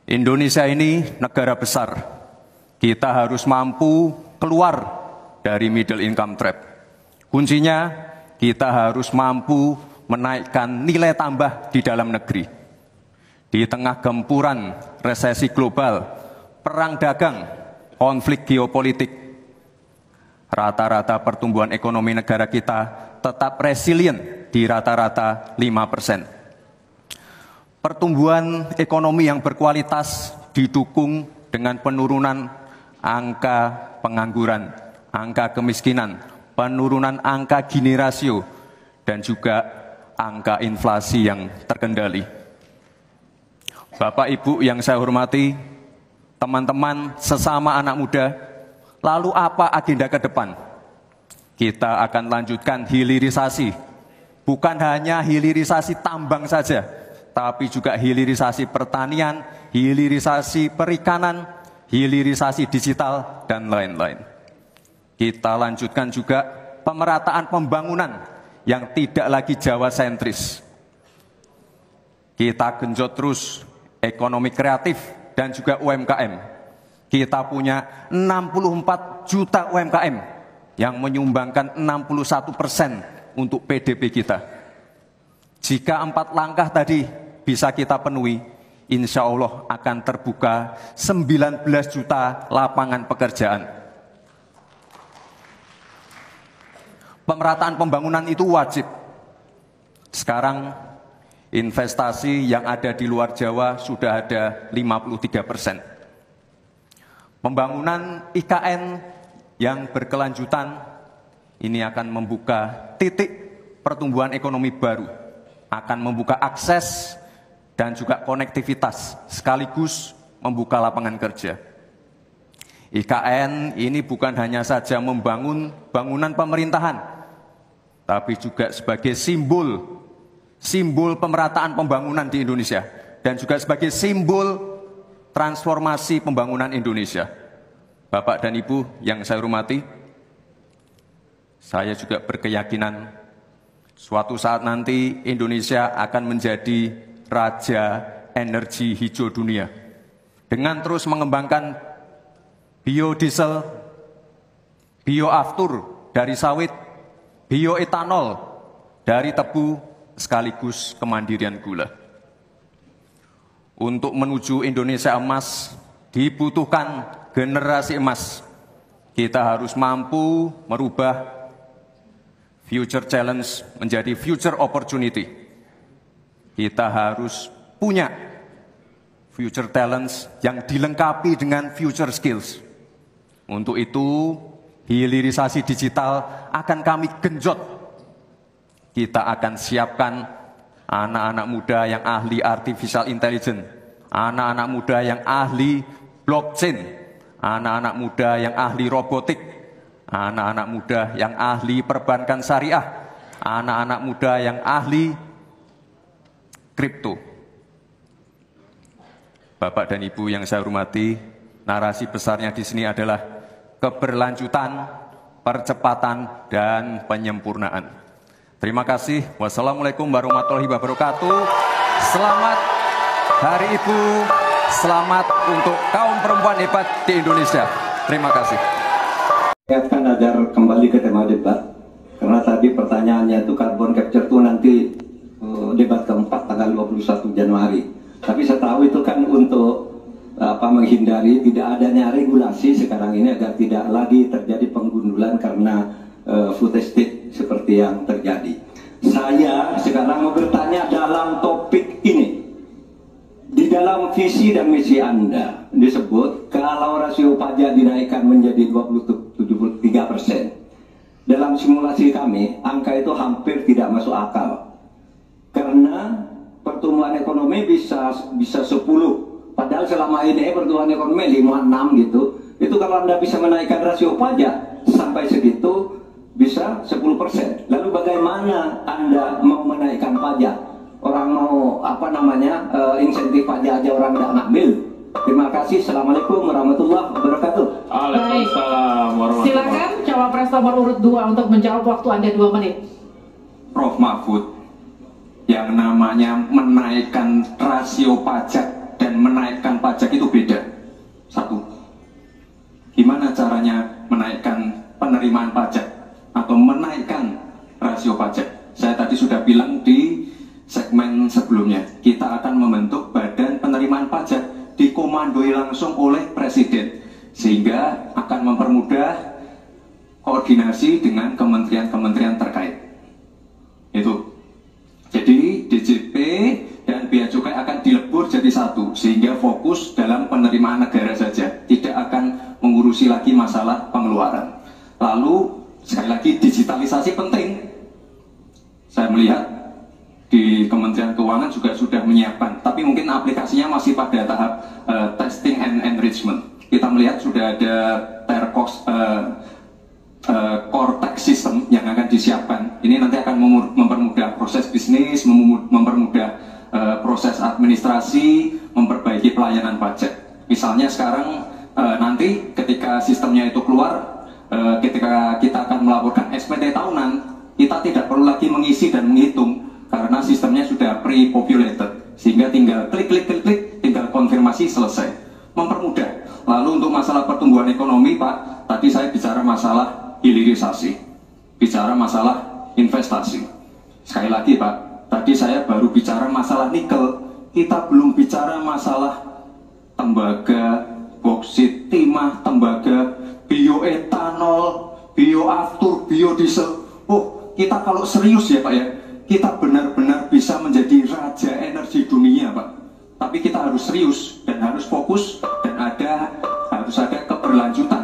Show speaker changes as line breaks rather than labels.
Indonesia ini negara besar. Kita harus mampu keluar dari middle income trap. Kuncinya, kita harus mampu menaikkan nilai tambah di dalam negeri. Di tengah gempuran resesi global, perang dagang, konflik geopolitik, rata-rata pertumbuhan ekonomi negara kita tetap resilient di rata-rata 5%. Pertumbuhan ekonomi yang berkualitas didukung dengan penurunan angka pengangguran, angka kemiskinan, penurunan angka Gini rasio, dan juga angka inflasi yang terkendali. Bapak Ibu yang saya hormati, teman-teman sesama anak muda, lalu apa agenda ke depan? Kita akan lanjutkan hilirisasi, bukan hanya hilirisasi tambang saja, tapi juga hilirisasi pertanian, hilirisasi perikanan, hilirisasi digital, dan lain-lain. Kita lanjutkan juga pemerataan pembangunan yang tidak lagi Jawa sentris. Kita genjot terus ekonomi kreatif dan juga UMKM. Kita punya 64 juta UMKM yang menyumbangkan 61% untuk PDB kita. Jika 4 langkah tadi bisa kita penuhi, insya Allah akan terbuka 19 juta lapangan pekerjaan. Pemerataan pembangunan itu wajib. Sekarang investasi yang ada di luar Jawa sudah ada 53%. Pembangunan IKN yang berkelanjutan ini akan membuka titik pertumbuhan ekonomi baru, akan membuka akses dan juga konektivitas, sekaligus membuka lapangan kerja. IKN ini bukan hanya saja membangun bangunan pemerintahan, tapi juga sebagai simbol pemerataan pembangunan di Indonesia, dan juga sebagai simbol transformasi pembangunan Indonesia. Bapak dan Ibu yang saya hormati, saya juga berkeyakinan suatu saat nanti Indonesia akan menjadi raja energi hijau dunia dengan terus mengembangkan biodiesel, bioaftur dari sawit, bioetanol dari tebu, sekaligus kemandirian gula. Untuk menuju Indonesia emas dibutuhkan generasi emas. Kita harus mampu merubah future challenge menjadi future opportunity. Kita harus punya future talents yang dilengkapi dengan future skills. Untuk itu, hilirisasi digital akan kami genjot. Kita akan siapkan anak-anak muda yang ahli artificial intelligence, anak-anak muda yang ahli blockchain, anak-anak muda yang ahli robotik, anak-anak muda yang ahli perbankan syariah, anak-anak muda yang ahli kripto. Bapak dan Ibu yang saya hormati, narasi besarnya di sini adalah keberlanjutan, percepatan, dan penyempurnaan. Terima kasih. Wassalamualaikum warahmatullahi wabarakatuh. Selamat Hari Ibu. Selamat untuk kaum perempuan hebat di Indonesia. Terima kasih.
Ingatkan agar kembali ke tema debat, karena tadi pertanyaannya itu carbon capture itu nanti debat keempat tanggal 21 Januari. Tapi saya tahu itu kan untuk menghindari tidak adanya regulasi sekarang ini agar tidak lagi terjadi penggundulan karena footage seperti yang terjadi. Saya sekarang mau bertanya dalam topik ini. Di dalam visi dan misi Anda disebut kalau rasio pajak dinaikkan menjadi 73%. Dalam simulasi kami, angka itu hampir tidak masuk akal. Karena pertumbuhan ekonomi bisa 10. Padahal selama ini pertumbuhan ekonomi 5-6 gitu. Itu kalau Anda bisa menaikkan rasio pajak sampai segitu bisa 10%. Lalu bagaimana Anda mau menaikkan pajak? Orang mau insentif pajak aja orang tidak ngambil. Terima kasih. Assalamualaikum warahmatullahi wabarakatuh.
Waalaikumsalam warahmatullahi wabarakatuh. Silakan cawapres nomor urut 2 untuk menjawab, waktu Anda 2 menit.
Prof. Mahfud, yang namanya menaikkan rasio pajak dan dan menaikkan pajak itu beda. Satu, gimana caranya menaikkan penerimaan pajak atau menaikkan rasio pajak? Saya tadi sudah bilang di segmen sebelumnya, kita akan membentuk badan penerimaan pajak dikomandoi langsung oleh Presiden, sehingga akan mempermudah koordinasi dengan kementerian-kementerian terkait. Itu. Jadi DJP dan Bea Cukai akan dilebur jadi satu, sehingga fokus dalam penerimaan negara saja, tidak akan mengurusi lagi masalah pengeluaran. Lalu sekali lagi digitalisasi penting. Saya melihat di Kementerian Keuangan juga sudah menyiapkan, tapi mungkin aplikasinya masih pada tahap testing and enrichment. Kita melihat sudah ada core tax system yang akan disiapkan. Ini nanti akan mempermudah proses bisnis, mempermudah proses administrasi, memperbaiki pelayanan pajak. Misalnya sekarang nanti ketika sistemnya itu keluar, ketika kita akan melaporkan SPT tahunan, kita tidak perlu lagi mengisi dan menghitung karena sistemnya sudah pre-populated, sehingga tinggal klik, tinggal konfirmasi, selesai. Mempermudah. Lalu untuk masalah pertumbuhan ekonomi, Pak, tadi saya bicara masalah hilirisasi, bicara masalah investasi. Sekali lagi, Pak, tadi saya baru bicara masalah nikel, kita belum bicara masalah tembaga, boksit, timah, tembaga, bioetanol, bioaftur, biodiesel. Oh, kita kalau serius ya, Pak ya, kita benar-benar bisa menjadi raja energi dunia, Pak. Tapi kita harus serius dan harus fokus dan harus ada keberlanjutan